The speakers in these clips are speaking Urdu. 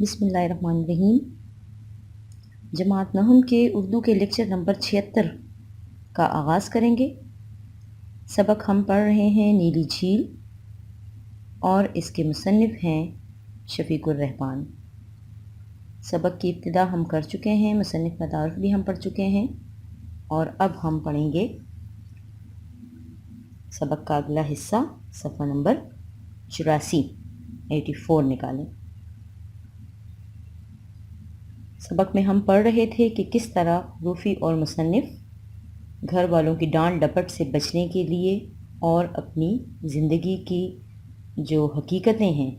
بسم اللہ الرحمن الرحیم۔ جماعت نحم کے اردو کے لیکچر نمبر 76 کا آغاز کریں گے۔ سبق ہم پڑھ رہے ہیں نیلی جھیل اور اس کے مصنف ہیں شفیق الرحمان۔ سبق کی ابتدا ہم کر چکے ہیں، مصنف کا تعارف بھی ہم پڑھ چکے ہیں، اور اب ہم پڑھیں گے سبق کا اگلا حصہ، صفحہ نمبر 84 نکالیں۔ سبق میں ہم پڑھ رہے تھے کہ کس طرح روفی اور مصنف گھر والوں کی ڈانٹ ڈپٹ سے بچنے کے لیے اور اپنی زندگی کی جو حقیقتیں ہیں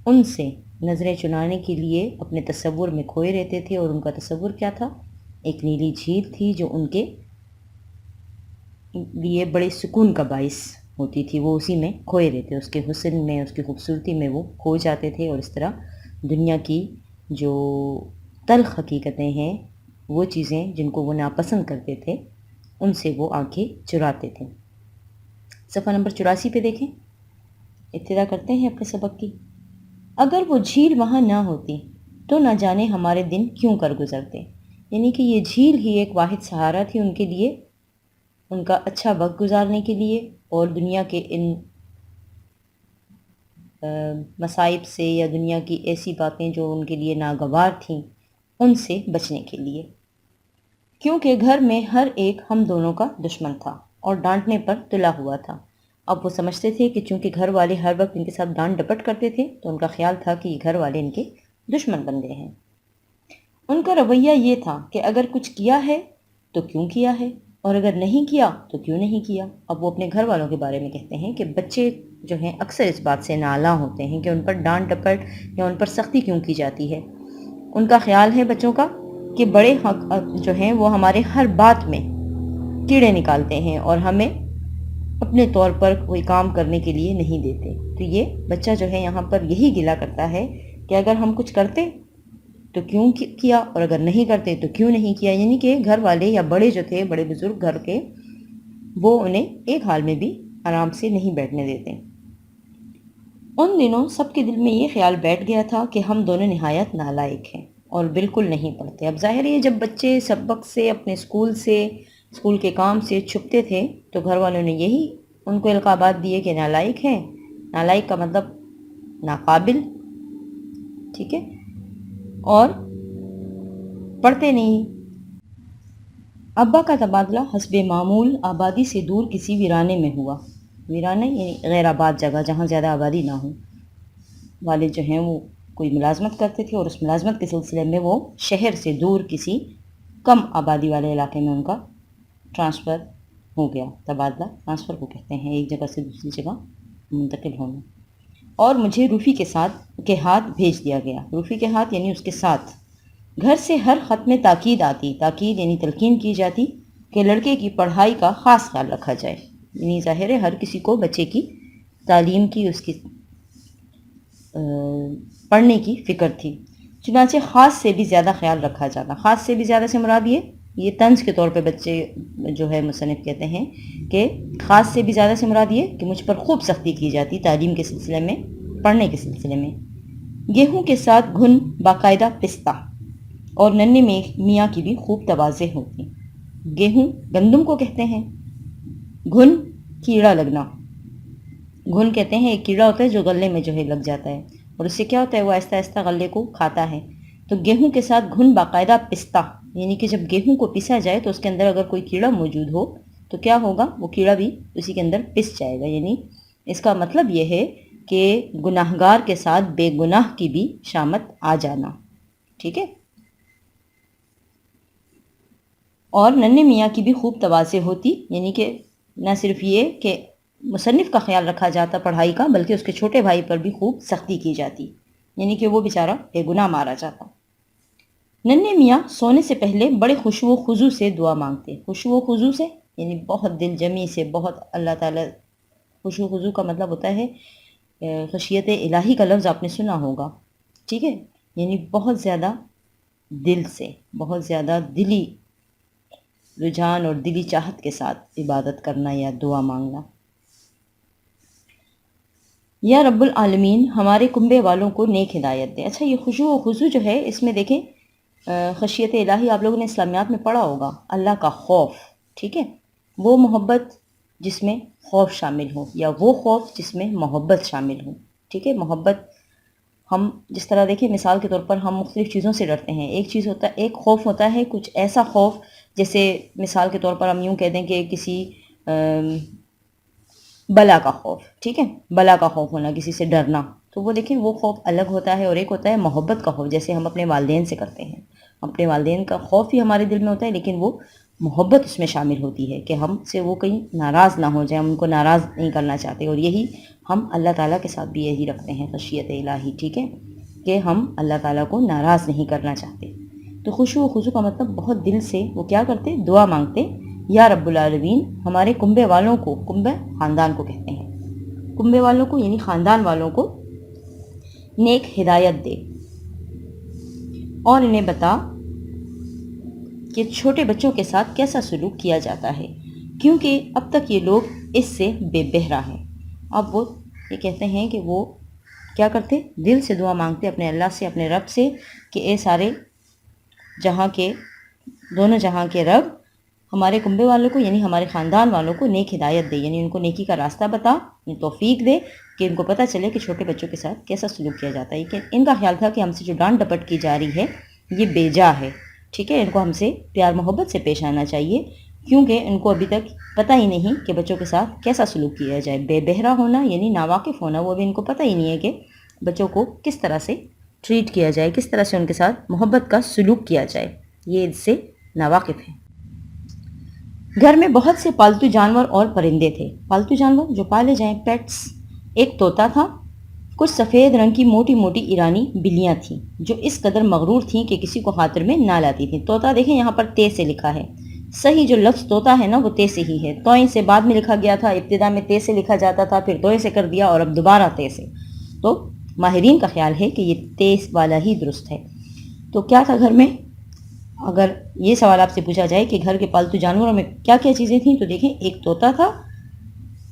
ان سے نظریں چنانے کے لیے اپنے تصور میں کھوئے رہتے تھے، اور ان کا تصور کیا تھا؟ ایک نیلی جھیل تھی جو ان کے لیے بڑے سکون کا باعث ہوتی تھی، وہ اسی میں کھوئے رہتے، اس کے حسن میں، اس کی خوبصورتی میں وہ کھو جاتے تھے، اور اس طرح دنیا کی جو تلخ حقیقتیں ہیں، وہ چیزیں جن کو وہ ناپسند کرتے تھے، ان سے وہ آنکھیں چراتے تھے۔ صفحہ نمبر 84 پہ دیکھیں، ابتدا کرتے ہیں اپنے سبق کی۔ اگر وہ جھیل وہاں نہ ہوتی تو نہ جانے ہمارے دن کیوں کر گزرتے، یعنی کہ یہ جھیل ہی ایک واحد سہارا تھی ان کے لیے، ان کا اچھا وقت گزارنے کے لیے، اور دنیا کے ان مصائب سے یا دنیا کی ایسی باتیں جو ان کے لیے ناگوار تھیں ان سے بچنے کے لیے، کیونکہ گھر میں ہر ایک ہم دونوں کا دشمن تھا اور ڈانٹنے پر تلا ہوا تھا۔ اب وہ سمجھتے تھے کہ چونکہ گھر والے ہر وقت ان کے ساتھ ڈانٹ ڈپٹ کرتے تھے تو ان کا خیال تھا کہ یہ گھر والے ان کے دشمن بن گئے ہیں۔ ان کا رویہ یہ تھا کہ اگر کچھ کیا ہے تو کیوں کیا ہے، اور اگر نہیں کیا تو کیوں نہیں کیا۔ اب وہ اپنے گھر والوں کے بارے میں کہتے ہیں کہ بچے جو ہیں اکثر اس بات سے نالاں ہوتے ہیں کہ ان پر ڈانٹ ڈپٹ یا ان پر سختی کیوں کی جاتی ہے۔ ان کا خیال ہے بچوں کا کہ بڑے جو ہیں وہ ہمارے ہر بات میں کیڑے نکالتے ہیں اور ہمیں اپنے طور پر کوئی کام کرنے کے لیے نہیں دیتے۔ تو یہ بچہ جو ہے یہاں پر یہی گلہ کرتا ہے کہ اگر ہم کچھ کرتے تو کیوں کیا، اور اگر نہیں کرتے تو کیوں نہیں کیا، یعنی کہ گھر والے یا بڑے جو تھے، بڑے بزرگ گھر کے، وہ انہیں ایک حال میں بھی آرام سے نہیں بیٹھنے دیتے۔ ان دنوں سب کے دل میں یہ خیال بیٹھ گیا تھا کہ ہم دونوں نہایت نالائق ہیں اور بالکل نہیں پڑھتے۔ اب ظاہر ہے جب بچے سبق سے، اپنے اسکول کے کام سے چھپتے تھے تو گھر والوں نے یہی ان کو القابات دیے کہ نالائق ہیں۔ نالائق کا مطلب ناقابل، ٹھیک ہے، اور پڑھتے نہیں۔ ابا کا تبادلہ حسب معمول آبادی سے دور کسی ویرانے میں ہوا۔ ویرانے یعنی غیر آباد جگہ، جہاں زیادہ آبادی نہ ہو۔ والد جو ہیں وہ کوئی ملازمت کرتے تھے اور اس ملازمت کے سلسلے میں وہ شہر سے دور کسی کم آبادی والے علاقے میں ان کا ٹرانسفر ہو گیا۔ تبادلہ ٹرانسفر کو کہتے ہیں، ایک جگہ سے دوسری جگہ منتقل ہونا۔ اور مجھے روفی کے ہاتھ بھیج دیا گیا۔ روفی کے ہاتھ یعنی اس کے ساتھ۔ گھر سے ہر خط میں تاکید آتی، تاکید یعنی تلقین کی جاتی کہ لڑکے کی پڑھائی کا خاص خیال رکھا جائے، یعنی ظاہر ہے ہر کسی کو بچے کی تعلیم کی، اس کی پڑھنے کی فکر تھی۔ چنانچہ خاص سے بھی زیادہ خیال رکھا جاتا۔ خاص سے بھی زیادہ سے مراد یہ طنز کے طور پہ بچے جو ہے مصنف کہتے ہیں کہ خاص سے بھی زیادہ سے مراد یہ کہ مجھ پر خوب سختی کی جاتی تعلیم کے سلسلے میں، پڑھنے کے سلسلے میں۔ گیہوں کے ساتھ گھن باقاعدہ پستہ، اور ننھے میاں کی بھی خوب تواضع ہوتی۔ گیہوں گندم کو کہتے ہیں، گھن کیڑا لگنا۔ گھن کہتے ہیں ایک کیڑا ہوتا ہے جو غلے میں جو ہے لگ جاتا ہے، اور اس سے کیا ہوتا ہے، وہ آہستہ آہستہ غلے کو کھاتا ہے۔ تو گیہوں کے ساتھ گھن باقاعدہ پستہ، یعنی کہ جب گیہوں کو پیسا جائے تو اس کے اندر اگر کوئی کیڑا موجود ہو تو کیا ہوگا، وہ کیڑا بھی اسی کے اندر پس جائے گا۔ یعنی اس کا مطلب یہ ہے کہ گناہگار کے ساتھ بے گناہ کی بھی شامت آ جانا، ٹھیک ہے۔ اور ننھے میاں کی بھی خوب تواضع ہوتی، یعنی کہ نہ صرف یہ کہ مصنف کا خیال رکھا جاتا پڑھائی کا، بلکہ اس کے چھوٹے بھائی پر بھی خوب سختی کی جاتی، یعنی کہ وہ بیچارہ بے گناہ مارا جاتا۔ ننھے میاں سونے سے پہلے بڑے خشوع و خضوع سے دعا مانگتے۔ خشوع و خضوع سے یعنی بہت دل جمی سے، بہت اللہ تعالیٰ، خشوع و خضوع کا مطلب ہوتا ہے خشیت الہی کا لفظ آپ نے سنا ہوگا، ٹھیک ہے، یعنی بہت زیادہ دل سے، بہت زیادہ دلی رجحان اور دلی چاہت کے ساتھ عبادت کرنا یا دعا مانگنا۔ یا رب العالمین ہمارے کنبے والوں کو نیک ہدایت دے۔ اچھا، یہ خشوع و خضوع جو ہے اس میں دیکھیں خشیت الہی آپ لوگوں نے اسلامیات میں پڑھا ہوگا، اللہ کا خوف، ٹھیک ہے، وہ محبت جس میں خوف شامل ہو، یا وہ خوف جس میں محبت شامل ہو، ٹھیک ہے۔ محبت ہم جس طرح دیکھیں مثال کے طور پر ہم مختلف چیزوں سے ڈرتے ہیں، ایک خوف ہوتا ہے کچھ ایسا خوف، جیسے مثال کے طور پر ہم یوں کہہ دیں کہ کسی بلا کا خوف، ٹھیک ہے، بلا کا خوف ہونا، کسی سے ڈرنا، تو وہ دیکھیں وہ خوف الگ ہوتا ہے، اور ایک ہوتا ہے محبت کا خوف، جیسے ہم اپنے والدین سے کرتے ہیں۔ اپنے والدین کا خوف بھی ہمارے دل میں ہوتا ہے، لیکن وہ محبت اس میں شامل ہوتی ہے کہ ہم سے وہ کہیں ناراض نہ ہو جائیں، ہم ان کو ناراض نہیں کرنا چاہتے، اور یہی ہم اللہ تعالیٰ کے ساتھ بھی یہی رکھتے ہیں خشیت الہی، ٹھیک ہے، کہ ہم اللہ تعالیٰ کو ناراض نہیں کرنا چاہتے۔ تو خشوع و خضوع کا مطلب بہت دل سے وہ کیا کرتے، دعا مانگتے، یا رب العالمین ہمارے کنبے والوں کو، کنبے خاندان کو کہتے ہیں، کنبے والوں کو یعنی خاندان والوں کو نیک ہدایت دے، اور انہیں بتا کہ چھوٹے بچوں کے ساتھ کیسا سلوک کیا جاتا ہے، کیونکہ اب تک یہ لوگ اس سے بے بہرا ہیں۔ اب وہ یہ کہتے ہیں کہ وہ کیا کرتے، دل سے دعا مانگتے اپنے اللہ سے، اپنے رب سے، کہ اے سارے جہاں کے، دونوں جہاں کے رب، ہمارے کنبے والوں کو یعنی ہمارے خاندان والوں کو نیک ہدایت دے، یعنی ان کو نیکی کا راستہ بتا، انہیں توفیق دے کہ ان کو پتہ چلے کہ چھوٹے بچوں کے ساتھ کیسا سلوک کیا جاتا ہے۔ کہ ان کا خیال تھا کہ ہم سے جو ڈانٹ ڈپٹ کی جا رہی ہے یہ بے جا ہے، ٹھیک ہے، ان کو ہم سے پیار محبت سے پیش آنا چاہیے، کیونکہ ان کو ابھی تک پتہ ہی نہیں کہ بچوں کے ساتھ کیسا سلوک کیا جائے۔ بے بہرا ہونا یعنی ناواقف ہونا، وہ بھی ان کو پتہ ہی نہیں ہے کہ بچوں کو کس طرح سے ٹریٹ کیا جائے، کس طرح سے ان کے ساتھ محبت کا سلوک کیا جائے، یہ اس سے ناواقف ہیں۔ گھر میں بہت سے پالتو جانور اور پرندے تھے، پالتو جانور جو پالے جائیں، پیٹس۔ ایک طوطا تھا، کچھ سفید رنگ کی موٹی موٹی ایرانی بلیاں تھیں جو اس قدر مغرور تھیں کہ کسی کو خاطر میں نہ لاتی تھیں۔ طوطا دیکھیں یہاں پر تے سے لکھا ہے، صحیح جو لفظ طوطا ہے نا وہ تے سے ہی ہے، توئیں سے بعد میں لکھا گیا تھا، ابتدا میں تے سے لکھا جاتا تھا، پھر توئیں سے کر دیا، اور اب دوبارہ تے سے۔ تو ماہرین کا خیال ہے کہ یہ تے والا ہی درست ہے۔ تو کیا تھا گھر میں، اگر یہ سوال آپ سے پوچھا جائے کہ گھر کے پالتو جانوروں میں کیا کیا چیزیں تھیں، تو دیکھیں ایک طوطا تھا،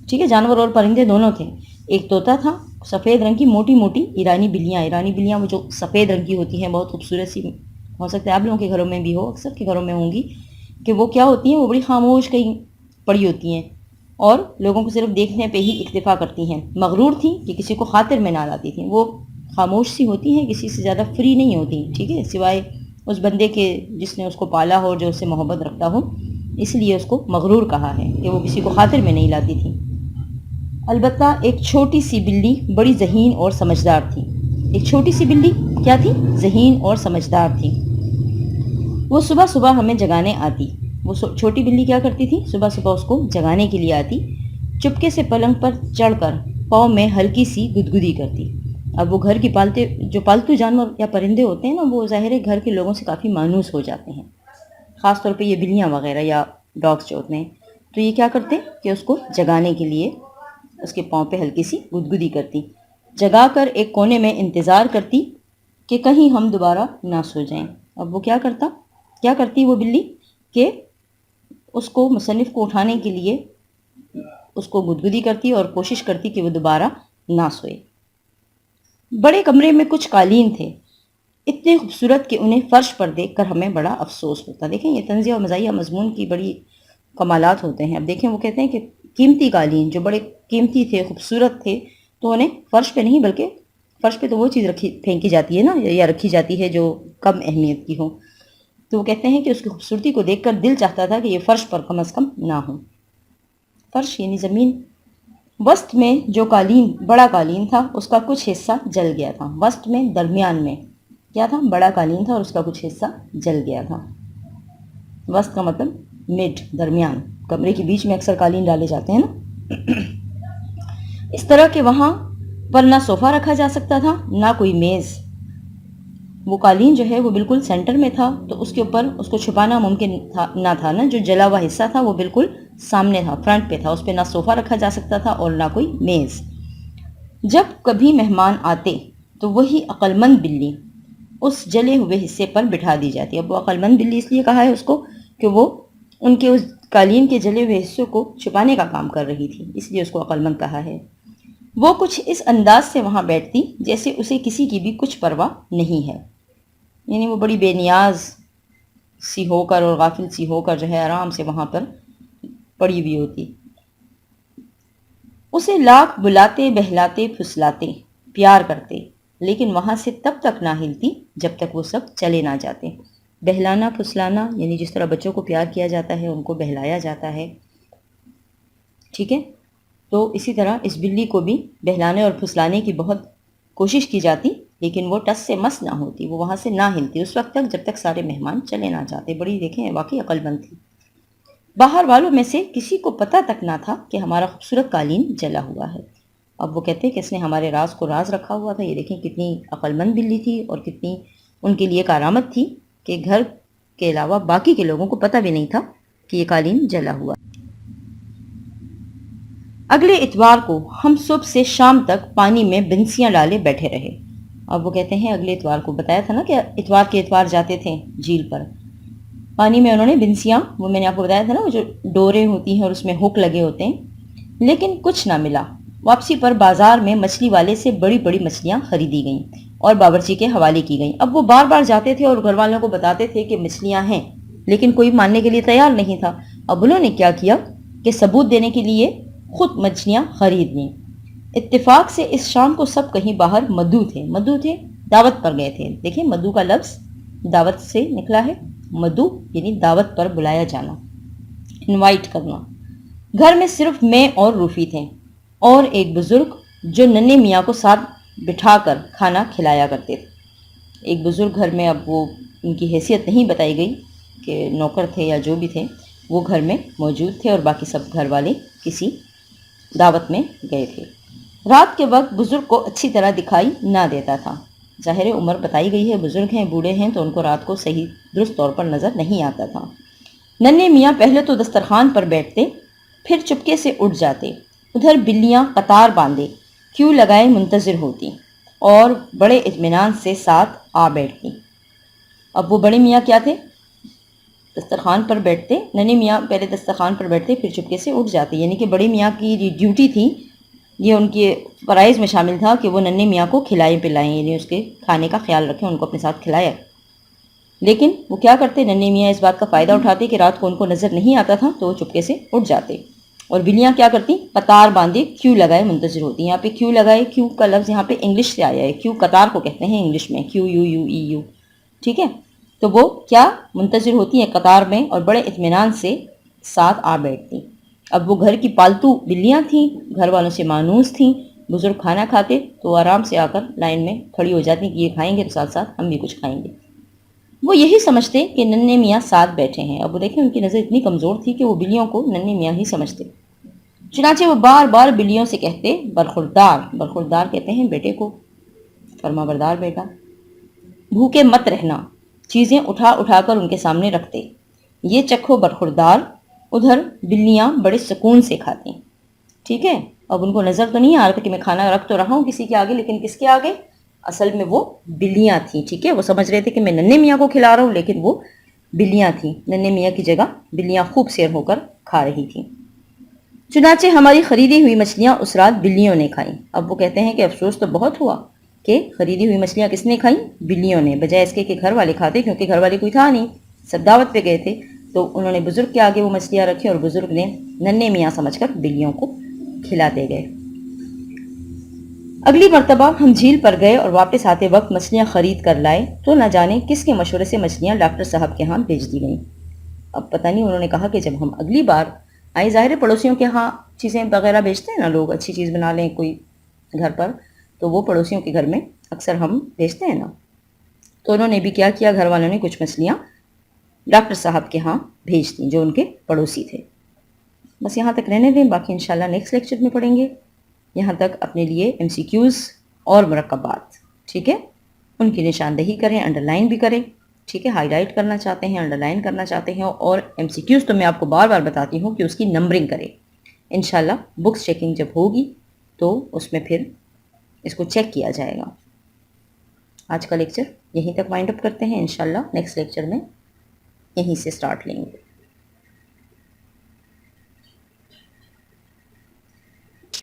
ٹھیک ہے، جانور اور پرندے دونوں تھے۔ ایک طوطا تھا، سفید رنگ کی موٹی موٹی ایرانی بلیاں وہ جو سفید رنگ کی ہوتی ہیں، بہت خوبصورت سی، ہو سکتا ہے آپ لوگوں کے گھروں میں بھی ہو، اکثر کے گھروں میں ہوں گی، کہ وہ کیا ہوتی ہیں، وہ بڑی خاموش کہیں پڑی ہوتی ہیں اور لوگوں کو صرف دیکھنے پہ ہی اکتفا کرتی ہیں، مغرور تھیں کہ کسی کو خاطر میں نہ لاتی تھیں، وہ خاموش سی ہوتی ہیں، کسی سے زیادہ فری نہیں ہوتی، ٹھیک ہے، سوائے اس بندے کے جس نے اس کو پالا ہو اور جو اس سے محبت رکھتا ہو، اس لیے اس کو مغرور کہا ہے کہ وہ کسی کو خاطر میں نہیں لاتی تھی۔ البتہ ایک چھوٹی سی بلی بڑی ذہین اور سمجھدار تھی۔ ایک چھوٹی سی بلی کیا تھی، ذہین اور سمجھدار تھی۔ وہ صبح صبح ہمیں جگانے آتی، وہ چھوٹی بلی کیا کرتی تھی، صبح صبح اس کو جگانے کے لیے آتی، چپکے سے پلنگ پر چڑھ کر پاؤں میں ہلکی سی گدگدی کرتی۔ اب وہ گھر کی پالتو جانور یا پرندے ہوتے ہیں نا، وہ ظاہر ہے گھر کے لوگوں سے کافی مانوس ہو جاتے ہیں، خاص طور پہ یہ بلیاں وغیرہ یا ڈاگس جو ہوتے ہیں، تو یہ کیا کرتے کہ اس کو جگانے کے لیے اس کے پاؤں پہ ہلکی سی گدگدی کرتی، جگا کر ایک کونے میں انتظار کرتی کہ کہیں ہم دوبارہ نہ سو جائیں۔ اب وہ کیا کرتی وہ بلی کہ اس کو، مصنف کو اٹھانے کے لیے اس کو گدگدی کرتی اور کوشش کرتی کہ وہ دوبارہ نہ سوئے۔ بڑے کمرے میں کچھ قالین تھے، اتنے خوبصورت کہ انہیں فرش پر دیکھ کر ہمیں بڑا افسوس ہوتا۔ دیکھیں یہ طنزیہ اور مزاحیہ مضمون کی بڑی کمالات ہوتے ہیں۔ اب دیکھیں وہ کہتے ہیں کہ قیمتی قالین جو بڑے قیمتی تھے، خوبصورت تھے، تو انہیں فرش پہ نہیں بلکہ فرش پہ تو وہ چیز پھینکی جاتی ہے نا، یا رکھی جاتی ہے جو کم اہمیت کی ہو، تو وہ کہتے ہیں کہ اس کی خوبصورتی کو دیکھ کر دل چاہتا تھا کہ یہ فرش پر کم از کم نہ ہو۔ فرش یعنی زمین۔ وسط میں جو بڑا قالین تھا اس کا کچھ حصہ جل گیا تھا۔ وسط میں، درمیان میں کیا تھا، بڑا قالین تھا اور اس کا کچھ حصہ جل گیا تھا۔ وسط کا مطلب مڈ، درمیان، کمرے کے بیچ میں اکثر قالین ڈالے جاتے ہیں نا، اس طرح کہ وہاں پر نہ صوفہ رکھا جا سکتا تھا نہ کوئی میز۔ وہ قالین جو ہے وہ بالکل سینٹر میں تھا، تو اس کے اوپر اس کو چھپانا ممکن نہ تھا نا، جو جلا ہوا حصہ تھا وہ بالکل سامنے تھا، فرنٹ پہ تھا، اس پہ نہ صوفہ رکھا جا سکتا تھا اور نہ کوئی میز۔ جب کبھی مہمان آتے تو وہی عقل مند بلی اس جلے ہوئے حصے پر بٹھا دی جاتی۔ اب وہ عقل مند بلی اس لیے کہا ہے اس کو کہ وہ ان کے اس قالین کے جلے ہوئے حصوں کو چھپانے کا کام کر رہی تھی، اس لیے اس کو عقل مند کہا ہے۔ وہ کچھ اس انداز سے وہاں بیٹھتی جیسے اسے کسی کی بھی کچھ پرواہ نہیں ہے، یعنی وہ بڑی بے نیاز سی ہو کر اور غافل سی ہو کر جو ہے آرام سے وہاں پر پڑی ہوئی ہوتی۔ اسے لاکھ بلاتے بہلاتے پھسلاتے پیار کرتے، لیکن وہاں سے تب تک نہ ہلتی جب تک وہ سب چلے نہ جاتے۔ بہلانا پھسلانا یعنی جس طرح بچوں کو پیار کیا جاتا ہے، ان کو بہلایا جاتا ہے، ٹھیک ہے؟ تو اسی طرح اس بلی کو بھی بہلانے اور پھسلانے کی بہت کوشش کی جاتی، لیکن وہ ٹس سے مس نہ ہوتی، وہ وہاں سے نہ ہلتی اس وقت تک جب تک سارے مہمان چلے نہ جاتے۔ بڑی دیکھیں واقعی عقل مند تھی۔ باہر والوں میں سے کسی کو پتہ تک نہ تھا کہ ہمارا خوبصورت قالین جلا ہوا ہے۔ اب وہ کہتے ہیں کہ اس نے ہمارے راز کو راز رکھا ہوا تھا۔ یہ دیکھیں کتنی عقل مند بلی تھی اور کتنی ان کے لیے کارآمد تھی کہ گھر کے علاوہ باقی کے لوگوں کو پتہ بھی نہیں تھا کہ یہ قالین جلا ہوا۔ اگلے اتوار کو ہم صبح سے شام تک پانی میں بنسیاں ڈالے بیٹھے رہے۔ اب وہ کہتے ہیں اگلے اتوار کو، بتایا تھا نا کہ اتوار کے اتوار جاتے تھے جھیل پر، پانی میں انہوں نے بنسیاں، وہ میں نے آپ کو بتایا تھا نا، وہ جو ڈورے ہوتی ہیں اور اس میں ہک لگے ہوتے ہیں، لیکن کچھ نہ ملا۔ واپسی پر بازار میں مچھلی والے سے بڑی بڑی مچھلیاں خریدی گئیں اور باورچی کے حوالے کی گئیں۔ اب وہ بار بار جاتے تھے اور گھر والوں کو بتاتے تھے کہ مچھلیاں ہیں، لیکن کوئی ماننے کے لیے تیار نہیں تھا۔ اب انہوں نے کیا کیا کہ ثبوت دینے کے لیے خود مچھلیاں خرید لیں۔ اتفاق سے اس شام کو سب کہیں باہر مدعو تھے، دعوت پر گئے تھے۔ دیکھیں مدعو کا لفظ دعوت سے نکلا ہے، مدعو یعنی دعوت پر بلایا جانا، انوائٹ کرنا۔ گھر میں صرف میں اور روفی تھے اور ایک بزرگ جو ننھے میاں کو ساتھ بٹھا کر کھانا کھلایا کرتے تھے۔ ایک بزرگ گھر میں، اب وہ ان کی حیثیت نہیں بتائی گئی کہ نوکر تھے یا جو بھی تھے، وہ گھر میں موجود تھے اور باقی سب گھر والے کسی دعوت میں گئے تھے۔ رات کے وقت بزرگ کو اچھی طرح دکھائی نہ دیتا تھا۔ ظاہر عمر بتائی گئی ہے، بزرگ ہیں، بوڑھے ہیں، تو ان کو رات کو صحیح درست طور پر نظر نہیں آتا تھا۔ ننھے میاں پہلے تو دسترخوان پر بیٹھتے، پھر چپکے سے اٹھ جاتے۔ ادھر بلیاں قطار باندھے کیوں لگائے منتظر ہوتی اور بڑے اطمینان سے ساتھ آ بیٹھتی۔ اب وہ بڑے میاں کیا تھے؟ دسترخوان پر بیٹھتے، ننھے میاں پہلے دسترخوان پر بیٹھتے پھر چپکے سے اٹھ جاتے، یعنی کہ بڑے میاں کی ڈیوٹی تھی، یہ ان کے فرائض میں شامل تھا کہ وہ ننھے میاں کو کھلائیں پلائیں، یعنی اس کے کھانے کا خیال رکھیں، ان کو اپنے ساتھ کھلایا۔ لیکن وہ کیا کرتے، ننھے میاں اس بات کا فائدہ اٹھاتے کہ رات کو ان کو نظر نہیں آتا تھا تو وہ چپکے سے اٹھ جاتے، اور بلیاں کیا کرتی، قطار باندھے کیوں لگائے منتظر ہوتی۔ یہاں پہ کیوں لگائے، کیوں کا لفظ یہاں پہ انگلش سے آیا ہے، کیوں قطار کو کہتے ہیں انگلش میں، Q U U E U, ٹھیک ہے؟ تو وہ کیا منتظر ہوتی ہیں قطار میں اور بڑے اطمینان سے ساتھ آ بیٹھتی۔ اب وہ گھر کی پالتو بلیاں تھیں، گھر والوں سے مانوس تھیں۔ بزرگ کھانا کھاتے تو آرام سے آ کر لائن میں کھڑی ہو جاتی کہ یہ کھائیں گے تو ساتھ ساتھ ہم بھی کچھ کھائیں گے۔ وہ یہی سمجھتے کہ ننھے میاں ساتھ بیٹھے ہیں۔ اب وہ دیکھیں ان کی نظر اتنی کمزور تھی کہ وہ بلیوں کو ننھے میاں ہی سمجھتے۔ چنانچہ وہ بار بار بلیوں سے کہتے، برخوردار کہتے ہیں بیٹے کو، فرما بردار بیٹا، بھوکے مت رہنا، چیزیں اٹھا اٹھا کر ان کے سامنے رکھتے، یہ چکھو برخوردار۔ ادھر بلیاں بڑے سکون سے کھاتی، ٹھیک ہے؟ اب ان کو نظر تو نہیں آ رہا تھا کہ میں کھانا رکھ تو رہا ہوں کسی کے آگے، لیکن کس کے آگے؟ اصل میں وہ بلیاں تھیں، ٹھیک ہے؟ وہ سمجھ رہے تھے کہ میں ننھے میاں کو کھلا رہا ہوں، لیکن وہ بلیاں تھیں، ننھے میاں کی جگہ بلیاں خوب سیر ہو کر کھا رہی تھیں۔ چنانچہ ہماری خریدی ہوئی مچھلیاں اس رات بلیوں نے کھائیں۔ اب وہ کہتے ہیں کہ افسوس تو بہت ہوا کہ خریدی ہوئی مچھلیاں کس نے کھائیں؟ بلیوں نے، بجائے اس کے کہ گھر والے کھاتے، کیونکہ گھر والے کوئی تھا نہیں، سب دعوت پہ گئے تھے، تو انہوں نے بزرگ کے آگے وہ مچھلیاں رکھی اور بزرگ نے ننھے میاں سمجھ کر بلیوں کو کھلاتے گئے۔ اگلی مرتبہ ہم جھیل پر گئے اور واپس آتے وقت مچھلیاں خرید کر لائے تو نہ جانے کس کے مشورے سے مچھلیاں ڈاکٹر صاحب کے ہاں بھیج دی گئیں۔ اب پتہ نہیں، انہوں نے کہا کہ جب ہم اگلی بار آئے، ظاہر پڑوسیوں کے ہاں چیزیں وغیرہ بیچتے ہیں نا لوگ، اچھی چیز بنا لیں کوئی گھر پر تو وہ پڑوسیوں کے گھر میں اکثر ہم بیچتے ہیں نا، تو انہوں نے بھی کیا کیا، گھر والوں نے کچھ مچھلیاں ڈاکٹر صاحب کے ہاں بھیج دیں جو ان کے پڑوسی تھے۔ بس یہاں تک رہنے دیں، باقی انشاءاللہ نیکسٹ لیکچر میں پڑھیں گے۔ یہاں تک اپنے لیے MCQs اور مرکبات، ٹھیک ہے، ان کی نشاندہی کریں، انڈر لائن بھی کریں، ٹھیک ہے؟ ہائی لائٹ کرنا چاہتے ہیں، انڈر لائن کرنا چاہتے ہیں، اور MCQs تو میں آپ کو بار بار بتاتی ہوں کہ اس کی نمبرنگ کریں۔ انشاءاللہ بکس چیکنگ جب ہوگی تو اس میں پھر اس کو چیک کیا جائے گا۔ آج کا لیکچر یہیں تک وائنڈ اپ کرتے ہیں، انشاءاللہ نیکسٹ لیکچر میں یہیں سے سٹارٹ لیں گے۔